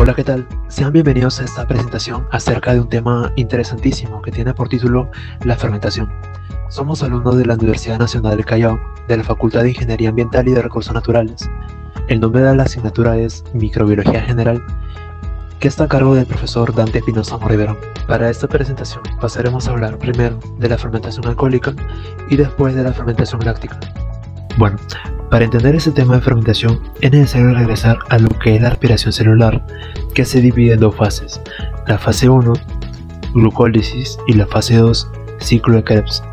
Hola, ¿qué tal? Sean bienvenidos a esta presentación acerca de un tema interesantísimo que tiene por título la fermentación. Somos alumnos de la Universidad Nacional del Callao, de la Facultad de Ingeniería Ambiental y de Recursos Naturales. El nombre de la asignatura es Microbiología General, que está a cargo del profesor Dante Espinosa Morrivero. Para esta presentación pasaremos a hablar primero de la fermentación alcohólica y después de la fermentación láctica. Bueno, para entender este tema de fermentación es necesario regresar a lo que es la respiración celular, que se divide en dos fases: la fase 1, glucólisis, y la fase 2, ciclo de Krebs,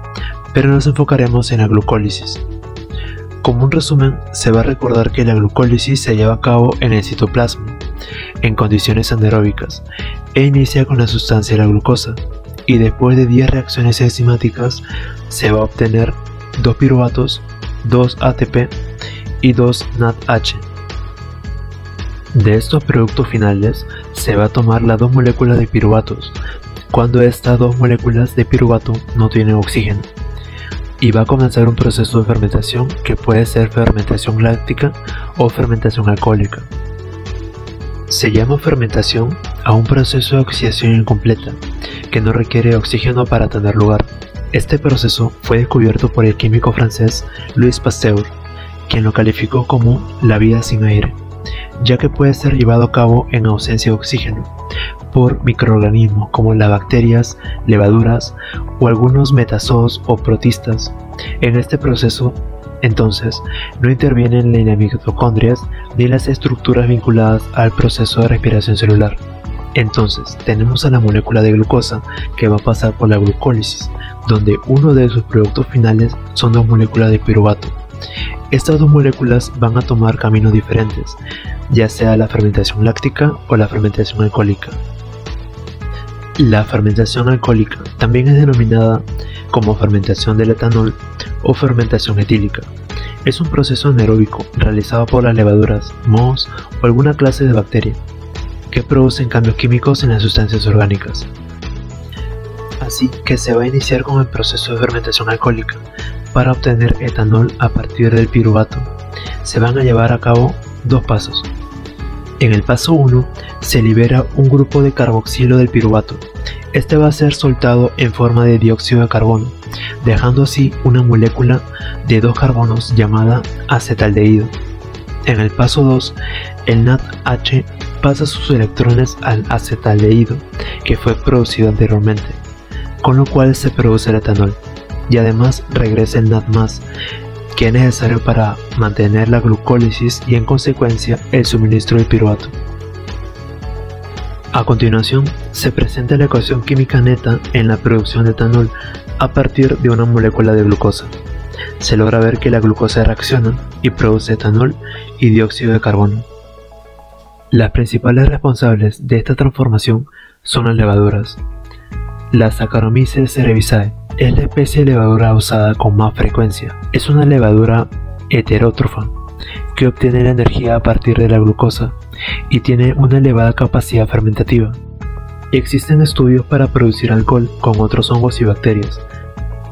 pero nos enfocaremos en la glucólisis. Como un resumen, se va a recordar que la glucólisis se lleva a cabo en el citoplasma, en condiciones anaeróbicas, e inicia con la sustancia de la glucosa, y después de 10 reacciones enzimáticas se va a obtener 2 piruvatos, 2 ATP y 2 NADH. De estos productos finales se va a tomar las 2 moléculas de piruvatos, cuando estas 2 moléculas de piruvato no tienen oxígeno, y va a comenzar un proceso de fermentación que puede ser fermentación láctica o fermentación alcohólica. Se llama fermentación a un proceso de oxidación incompleta que no requiere oxígeno para tener lugar. Este proceso fue descubierto por el químico francés Louis Pasteur, quien lo calificó como la vida sin aire, ya que puede ser llevado a cabo en ausencia de oxígeno por microorganismos como las bacterias, levaduras o algunos metazoos o protistas. En este proceso, entonces, no intervienen ni las mitocondrias ni las estructuras vinculadas al proceso de respiración celular. Entonces, tenemos a la molécula de glucosa que va a pasar por la glucólisis, donde uno de sus productos finales son 2 moléculas de piruvato. Estas 2 moléculas van a tomar caminos diferentes, ya sea la fermentación láctica o la fermentación alcohólica. La fermentación alcohólica también es denominada como fermentación del etanol o fermentación etílica. Es un proceso anaeróbico realizado por las levaduras, mohos o alguna clase de bacteria que producen cambios químicos en las sustancias orgánicas. Así que se va a iniciar con el proceso de fermentación alcohólica para obtener etanol a partir del piruvato. Se van a llevar a cabo 2 pasos. En el paso 1 se libera un grupo de carboxilo del piruvato. Este va a ser soltado en forma de dióxido de carbono, dejando así una molécula de 2 carbonos llamada acetaldehído. En el paso 2, el NADH pasa sus electrones al acetaldehído que fue producido anteriormente, con lo cual se produce el etanol, y además regresa el NAD+, que es necesario para mantener la glucólisis y en consecuencia el suministro del piruvato. A continuación, se presenta la ecuación química neta en la producción de etanol a partir de una molécula de glucosa. Se logra ver que la glucosa reacciona y produce etanol y dióxido de carbono. Las principales responsables de esta transformación son las levaduras. La Saccharomyces cerevisiae es la especie de levadura usada con más frecuencia. Es una levadura heterótrofa que obtiene la energía a partir de la glucosa y tiene una elevada capacidad fermentativa. Existen estudios para producir alcohol con otros hongos y bacterias.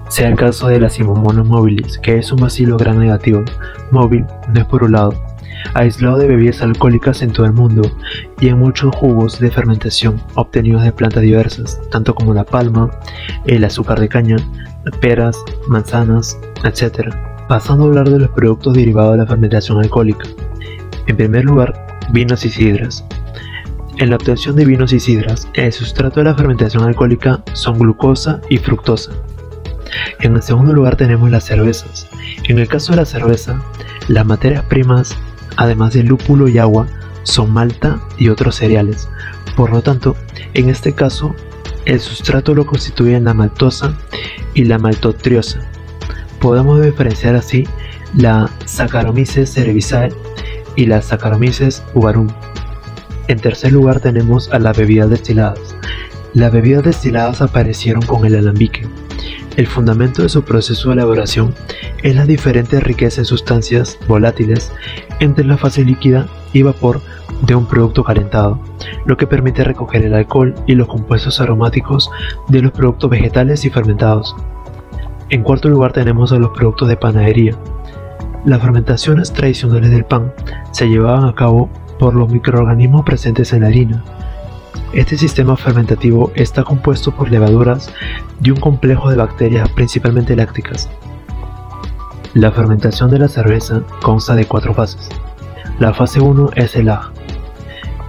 Sea el caso de la Simomonas mobilis, que es un bacilo gram negativo, móvil, no esporulado, aislado de bebidas alcohólicas en todo el mundo y en muchos jugos de fermentación obtenidos de plantas diversas, tanto como la palma, el azúcar de caña, peras, manzanas, etc. Pasando a hablar de los productos derivados de la fermentación alcohólica. En primer lugar, vinos y sidras. En la obtención de vinos y sidras, el sustrato de la fermentación alcohólica son glucosa y fructosa. En el segundo lugar tenemos las cervezas. En el caso de la cerveza, las materias primas, además de lúpulo y agua, son malta y otros cereales. Por lo tanto, en este caso, el sustrato lo constituyen la maltosa y la maltotriosa. Podemos diferenciar así la Saccharomyces cerevisiae y la Saccharomyces uvarum. En tercer lugar tenemos a las bebidas destiladas. Las bebidas destiladas aparecieron con el alambique. El fundamento de su proceso de elaboración es la diferente riqueza en sustancias volátiles entre la fase líquida y vapor de un producto calentado, lo que permite recoger el alcohol y los compuestos aromáticos de los productos vegetales y fermentados. En cuarto lugar tenemos a los productos de panadería. Las fermentaciones tradicionales del pan se llevaban a cabo por los microorganismos presentes en la harina. Este sistema fermentativo está compuesto por levaduras y un complejo de bacterias principalmente lácticas. La fermentación de la cerveza consta de 4 fases. La fase 1 es el lag.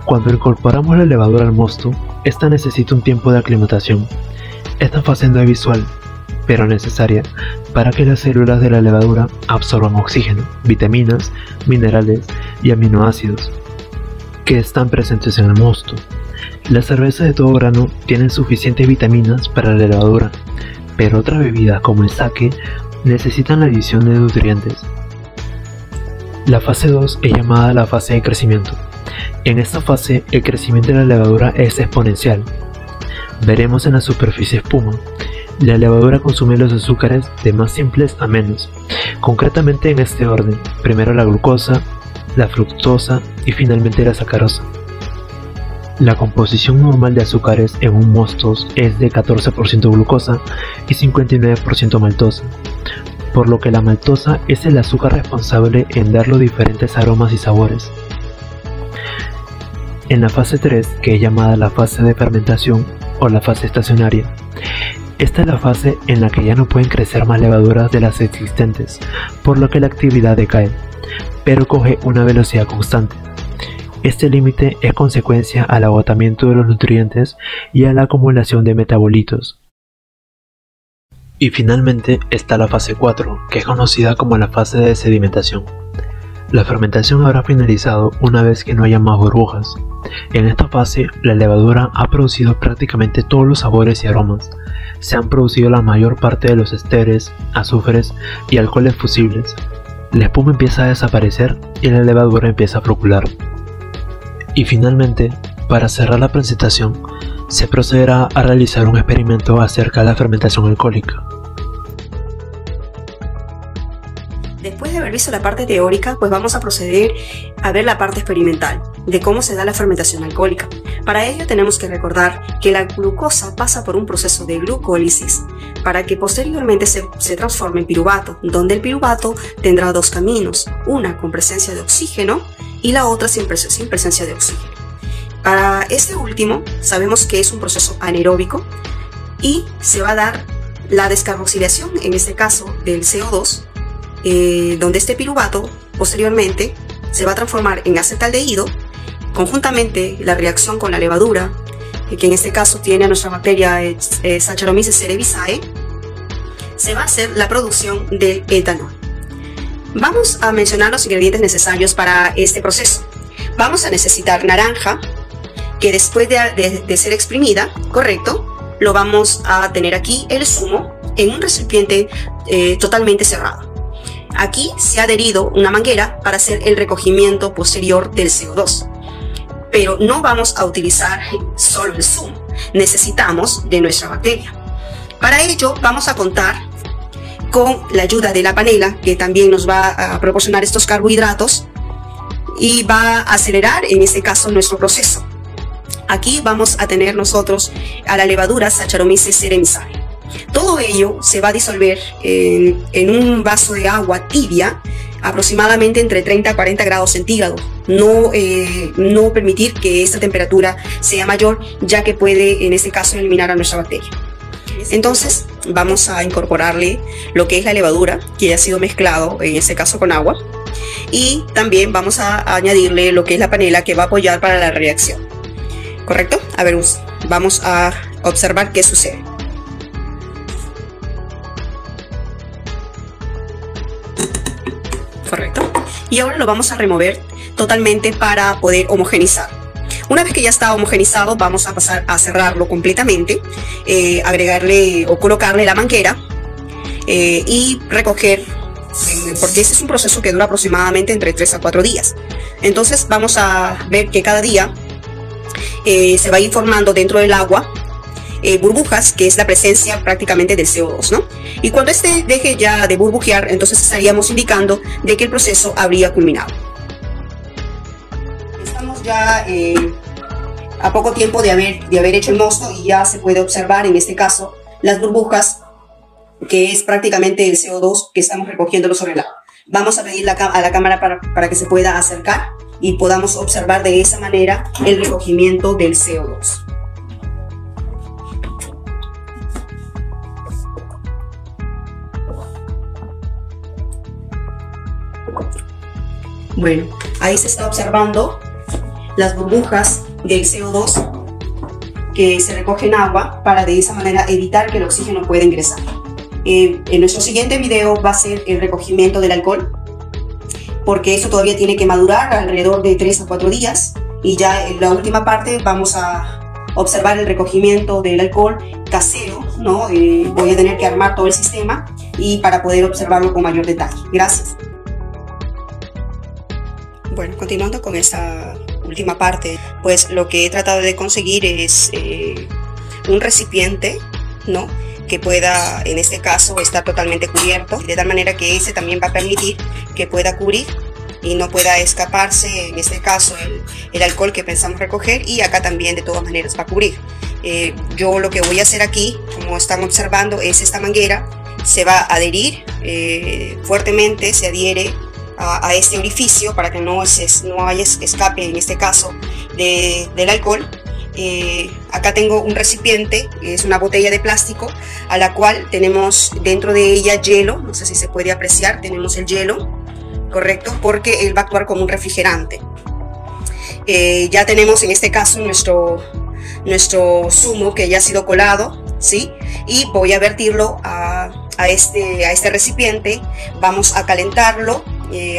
Cuando incorporamos la levadura al mosto, esta necesita un tiempo de aclimatación. Esta fase no es visual, pero necesaria para que las células de la levadura absorban oxígeno, vitaminas, minerales y aminoácidos que están presentes en el mosto. Las cervezas de todo grano tienen suficientes vitaminas para la levadura, pero otras bebidas como el sake necesitan la adición de nutrientes. La fase 2 es llamada la fase de crecimiento. En esta fase el crecimiento de la levadura es exponencial. Veremos en la superficie espuma. La levadura consume los azúcares de más simples a menos, concretamente en este orden: primero la glucosa, la fructosa y finalmente la sacarosa. La composición normal de azúcares en un mosto es de 14% glucosa y 59% maltosa, por lo que la maltosa es el azúcar responsable en dar los diferentes aromas y sabores. En la fase 3, que es llamada la fase de fermentación o la fase estacionaria, esta es la fase en la que ya no pueden crecer más levaduras de las existentes, por lo que la actividad decae, pero coge una velocidad constante. Este límite es consecuencia al agotamiento de los nutrientes y a la acumulación de metabolitos. Y finalmente está la fase 4, que es conocida como la fase de sedimentación. La fermentación habrá finalizado una vez que no haya más burbujas. En esta fase, la levadura ha producido prácticamente todos los sabores y aromas. Se han producido la mayor parte de los esteres, azúcares y alcoholes fusibles. La espuma empieza a desaparecer y la levadura empieza a flocular. Y finalmente, para cerrar la presentación, se procederá a realizar un experimento acerca de la fermentación alcohólica. Después de haber visto la parte teórica, pues vamos a proceder a ver la parte experimental de cómo se da la fermentación alcohólica. Para ello tenemos que recordar que la glucosa pasa por un proceso de glucólisis para que posteriormente se transforme en piruvato, donde el piruvato tendrá 2 caminos, una con presencia de oxígeno y la otra sin presencia de oxígeno. Para este último sabemos que es un proceso anaeróbico y se va a dar la descarboxilación, en este caso del CO2, donde este piruvato posteriormente se va a transformar en acetaldehído. Conjuntamente la reacción con la levadura, que en este caso tiene a nuestra bacteria Saccharomyces cerevisiae, se va a hacer la producción de etanol. Vamos a mencionar los ingredientes necesarios para este proceso. Vamos a necesitar naranja, que después de ser exprimida, correcto, lo vamos a tener aquí el zumo en un recipiente totalmente cerrado. Aquí se ha adherido una manguera para hacer el recogimiento posterior del CO2. Pero no vamos a utilizar solo el zumo, necesitamos de nuestra bacteria. Para ello vamos a contar con la ayuda de la panela, que también nos va a proporcionar estos carbohidratos y va a acelerar en este caso nuestro proceso. Aquí vamos a tener nosotros a la levadura Saccharomyces cerevisiae. Todo ello se va a disolver en un vaso de agua tibia, aproximadamente entre 30 a 40 grados centígrados. No permitir que esta temperatura sea mayor, ya que puede en este caso eliminar a nuestra bacteria. Entonces vamos a incorporarle lo que es la levadura, que ya ha sido mezclado en este caso con agua, y también vamos a añadirle lo que es la panela, que va a apoyar para la reacción. ¿Correcto? A ver, vamos a observar qué sucede. Correcto. Y ahora lo vamos a remover totalmente para poder homogenizar. Una vez que ya está homogenizado, vamos a pasar a cerrarlo completamente, agregarle o colocarle la manguera y recoger, porque este es un proceso que dura aproximadamente entre 3 a 4 días. Entonces vamos a ver que cada día se va a ir formando dentro del agua burbujas, que es la presencia prácticamente del CO2, ¿no? Y cuando este deje ya de burbujear, entonces estaríamos indicando de que el proceso habría culminado. Estamos ya a poco tiempo de haber hecho el mosto, y ya se puede observar en este caso las burbujas, que es prácticamente el CO2 que estamos recogiéndolo sobre el agua. Vamos a pedir a la cámara para que se pueda acercar y podamos observar de esa manera el recogimiento del CO2. Bueno, ahí se está observando las burbujas del CO2 que se recoge en agua para de esa manera evitar que el oxígeno pueda ingresar. En nuestro siguiente video va a ser el recogimiento del alcohol, porque eso todavía tiene que madurar alrededor de 3 a 4 días, y ya en la última parte vamos a observar el recogimiento del alcohol casero, ¿no? Voy a tener que armar todo el sistema y para poder observarlo con mayor detalle. Gracias. Bueno, continuando con esa última parte, pues lo que he tratado de conseguir es un recipiente, ¿no?, que pueda, en este caso, estar totalmente cubierto, de tal manera que ese también va a permitir que pueda cubrir y no pueda escaparse, en este caso, el alcohol que pensamos recoger, y acá también de todas maneras va a cubrir. Yo lo que voy a hacer aquí, como están observando, es esta manguera, se va a adherir fuertemente, se adhiere a este orificio para que no haya escape, en este caso, del alcohol. Acá tengo un recipiente, es una botella de plástico, a la cual tenemos dentro de ella hielo. No sé si se puede apreciar, tenemos el hielo, correcto, porque él va a actuar como un refrigerante. Ya tenemos en este caso nuestro zumo que ya ha sido colado, ¿sí? Y voy a vertirlo a este recipiente. Vamos a calentarlo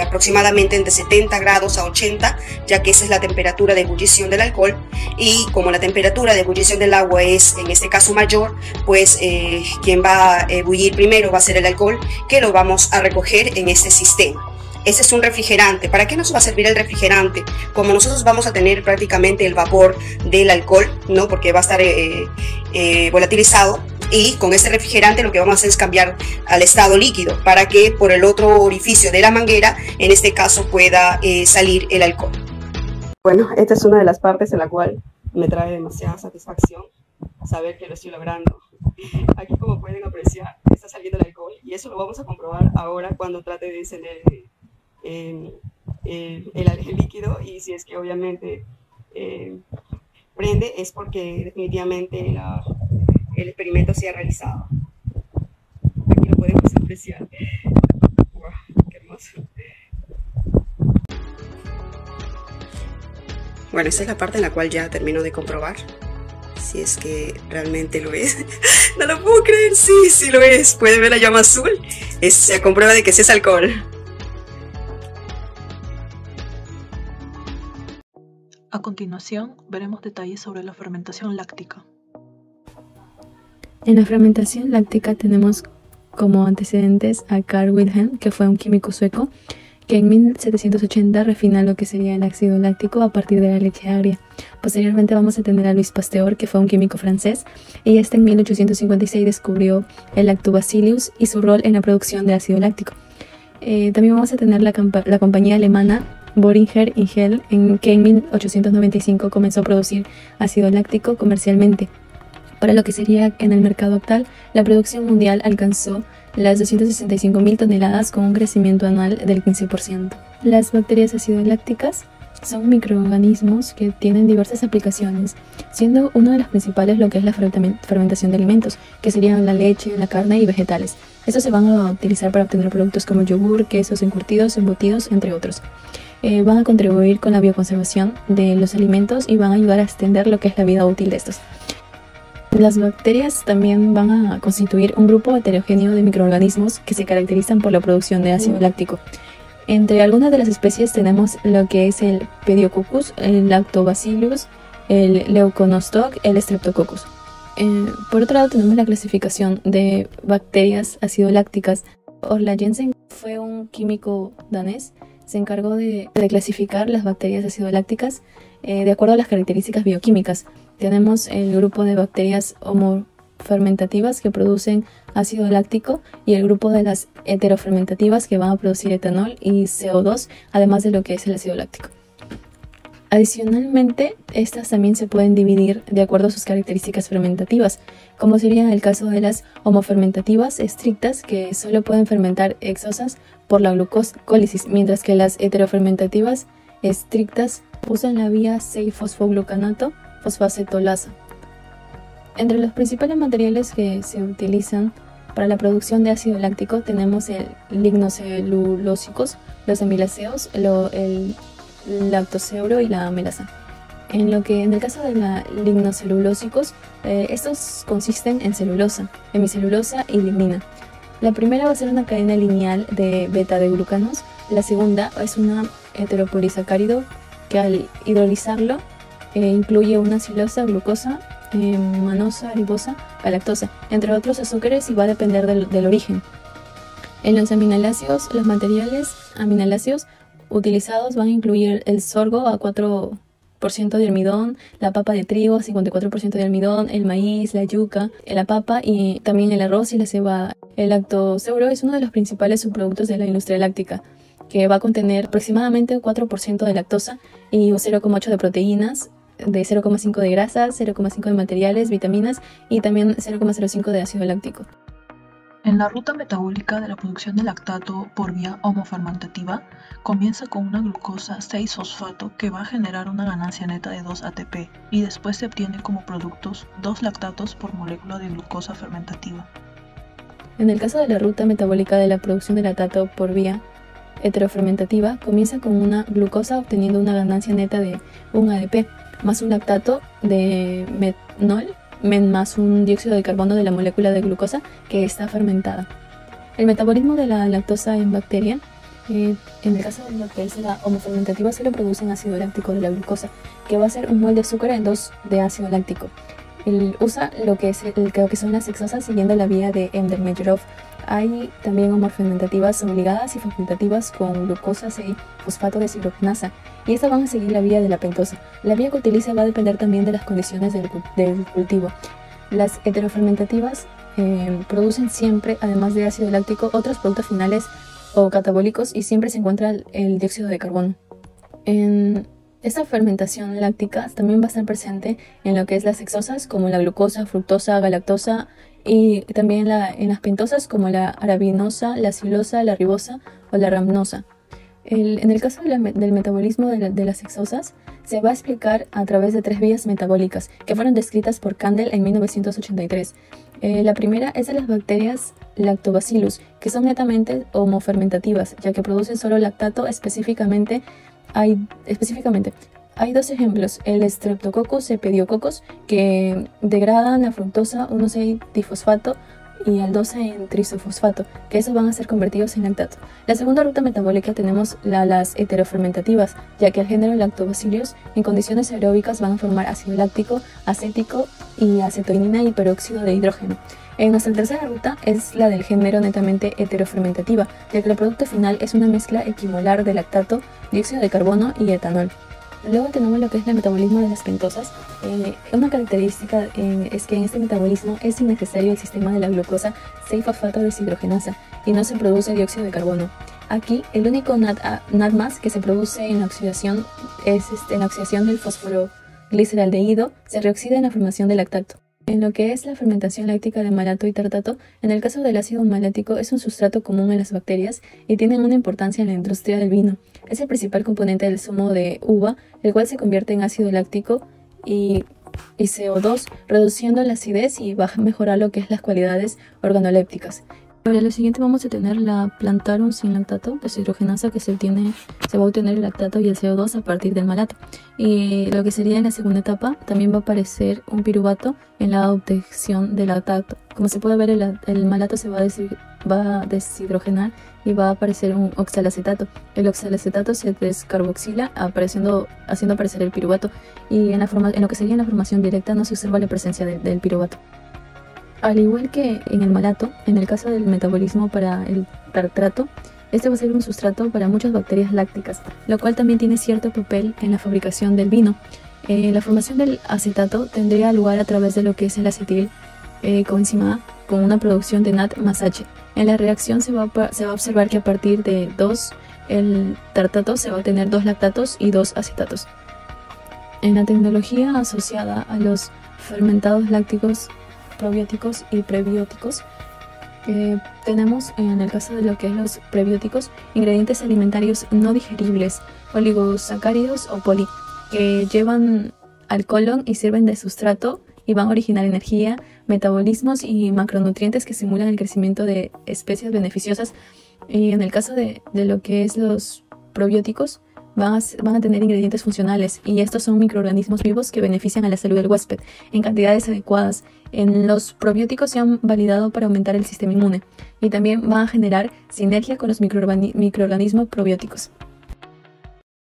aproximadamente entre 70 grados a 80, ya que esa es la temperatura de ebullición del alcohol, y como la temperatura de ebullición del agua es en este caso mayor, pues quien va a ebullir primero va a ser el alcohol, que lo vamos a recoger en este sistema. Este es un refrigerante. ¿Para qué nos va a servir el refrigerante? Como nosotros vamos a tener prácticamente el vapor del alcohol, ¿no?, porque va a estar volatilizado, y con este refrigerante lo que vamos a hacer es cambiar al estado líquido para que por el otro orificio de la manguera, en este caso, pueda salir el alcohol. Bueno, esta es una de las partes en la cual me trae demasiada satisfacción saber que lo estoy logrando. Aquí, como pueden apreciar, está saliendo el alcohol, y eso lo vamos a comprobar ahora cuando trate de encender el líquido, y si es que obviamente prende, es porque definitivamente el experimento se ha realizado. Aquí lo podemos apreciar. Wow, qué hermoso. Bueno, esta es la parte en la cual ya termino de comprobar si es que realmente lo es. No lo puedo creer, sí lo es. Pueden ver la llama azul. Se comprueba de que sí es alcohol. A continuación, veremos detalles sobre la fermentación láctica. En la fermentación láctica tenemos como antecedentes a Carl Wilhelm, que fue un químico sueco, que en 1780 refina lo que sería el ácido láctico a partir de la leche agria. Posteriormente vamos a tener a Louis Pasteur, que fue un químico francés, y este en 1856 descubrió el lactobacillus y su rol en la producción de ácido láctico. También vamos a tener la compañía alemana Boehringer Ingelheim, que en 1895 comenzó a producir ácido láctico comercialmente. Para lo que sería en el mercado actual, la producción mundial alcanzó las 265.000 toneladas con un crecimiento anual del 15%. Las bacterias acidolácticas son microorganismos que tienen diversas aplicaciones, siendo una de las principales lo que es la fermentación de alimentos, que serían la leche, la carne y vegetales. Estos se van a utilizar para obtener productos como yogur, quesos, encurtidos, embutidos, entre otros. Van a contribuir con la bioconservación de los alimentos y van a ayudar a extender lo que es la vida útil de estos. Las bacterias también van a constituir un grupo heterogéneo de microorganismos que se caracterizan por la producción de ácido láctico. Entre algunas de las especies tenemos lo que es el Pediococcus, el Lactobacillus, el Leuconostoc, el Streptococcus. Por otro lado tenemos la clasificación de bacterias acidolácticas. Orla Jensen fue un químico danés. Se encargó de clasificar las bacterias acidolácticas de acuerdo a las características bioquímicas. Tenemos el grupo de bacterias homofermentativas que producen ácido láctico y el grupo de las heterofermentativas que van a producir etanol y CO2, además de lo que es el ácido láctico. Adicionalmente, estas también se pueden dividir de acuerdo a sus características fermentativas, como sería el caso de las homofermentativas estrictas, que solo pueden fermentar hexosas por la glucólisis, mientras que las heterofermentativas estrictas usan la vía 6-fosfoglucanato fosfacetolasa. Entre los principales materiales que se utilizan para la producción de ácido láctico tenemos el lignocelulósicos, los amiláceos, el lactoseuro y la melasa. En el caso de la lignocelulósicos, estos consisten en celulosa, hemicelulosa y lignina. La primera va a ser una cadena lineal de beta-glucanos, la segunda es una heteropolisacárido que al hidrolizarlo incluye una silosa, glucosa, manosa, ribosa, galactosa, entre otros azúcares, y va a depender del origen. En los aminoláceos, los materiales aminoláceos utilizados van a incluir el sorgo a 4% de almidón, la papa de trigo 54% de almidón, el maíz, la yuca, la papa y también el arroz y la cebada. El lactoseuro es uno de los principales subproductos de la industria láctica, que va a contener aproximadamente 4% de lactosa y 0,8 de proteínas, de 0,5 de grasas, 0,5 de materiales, vitaminas y también 0,05 de ácido láctico. En la ruta metabólica de la producción de lactato por vía homofermentativa, comienza con una glucosa 6-fosfato que va a generar una ganancia neta de 2 ATP y después se obtiene como productos 2 lactatos por molécula de glucosa fermentativa. En el caso de la ruta metabólica de la producción de lactato por vía heterofermentativa, comienza con una glucosa obteniendo una ganancia neta de 1 ADP más un lactato de metanol más un dióxido de carbono de la molécula de glucosa que está fermentada. El metabolismo de la lactosa en bacteria, en el caso de lo que es la homofermentativa, solo producen ácido láctico de la glucosa, que va a ser un mol de azúcar en 2 de ácido láctico. Usa lo que son las hexosas siguiendo la vía de Ender-Medjerov. Hay también homofermentativas obligadas y facultativas con glucosa 6-fosfato deshidrogenasa, y estas van a seguir la vía de la pentosa. La vía que utiliza va a depender también de las condiciones del cultivo. Las heterofermentativas producen siempre, además de ácido láctico, otros productos finales o catabólicos, y siempre se encuentra el dióxido de carbono. En esta fermentación láctica también va a estar presente en lo que es las hexosas, como la glucosa, fructosa, galactosa, y también en las pentosas como la arabinosa, la silosa, la ribosa o la rhamnosa. En el caso del metabolismo de las hexosas, se va a explicar a través de 3 vías metabólicas que fueron descritas por Kandel en 1983. La primera es de las bacterias Lactobacillus, que son netamente homofermentativas, ya que producen solo lactato. Específicamente hay 2 ejemplos: el Streptococcus epidiococcus, que degradan la fructosa 1,6-difosfato y al 12 en trisofosfato, que esos van a ser convertidos en lactato. La segunda ruta metabólica tenemos las heterofermentativas, ya que el género Lactobacillus en condiciones aeróbicas van a formar ácido láctico, acético y acetoinina y peróxido de hidrógeno. En nuestra tercera ruta es la del género netamente heterofermentativa, ya que el producto final es una mezcla equimolar de lactato, dióxido de carbono y etanol. Luego tenemos lo que es el metabolismo de las pentosas. Una característica es que en este metabolismo es innecesario el sistema de la glucosa 6-fosfato deshidrogenasa y no se produce dióxido de carbono. Aquí el único NAD+ que se produce en la oxidación es en la oxidación del fosforogliceraldehído, se reoxida en la formación de lactato. En lo que es la fermentación láctica de malato y tartato, en el caso del ácido malático es un sustrato común en las bacterias y tienen una importancia en la industria del vino. Es el principal componente del zumo de uva, el cual se convierte en ácido láctico y CO2, reduciendo la acidez y va a mejorar lo que es las cualidades organolépticas. Para lo siguiente vamos a tener la Plantarum sin lactato deshidrogenasa, que se va a obtener el lactato y el CO2 a partir del malato. Y lo que sería en la segunda etapa también va a aparecer un piruvato en la obtención del lactato. Como se puede ver, el malato se va a deshidrogenar y va a aparecer un oxalacetato. El oxalacetato se descarboxila haciendo aparecer el piruvato, y en lo que sería en la formación directa no se observa la presencia del piruvato. Al igual que en el malato, en el caso del metabolismo para el tartrato, este va a ser un sustrato para muchas bacterias lácticas, lo cual también tiene cierto papel en la fabricación del vino. La formación del acetato tendría lugar a través de lo que es el acetil coenzima A con una producción de NAD más H. En la reacción se va a observar que a partir de el tartato se va a obtener 2 lactatos y 2 acetatos. En la tecnología asociada a los fermentados lácticos, probióticos y prebióticos, tenemos en el caso de lo que es los prebióticos ingredientes alimentarios no digeribles oligosacáridos o poli, que llevan al colon y sirven de sustrato y van a originar energía, metabolismos y macronutrientes que simulan el crecimiento de especies beneficiosas. Y en el caso de lo que es los probióticos, van a tener ingredientes funcionales, y estos son microorganismos vivos que benefician a la salud del huésped en cantidades adecuadas. En los probióticos se han validado para aumentar el sistema inmune, y también van a generar sinergia con los microorganismos probióticos.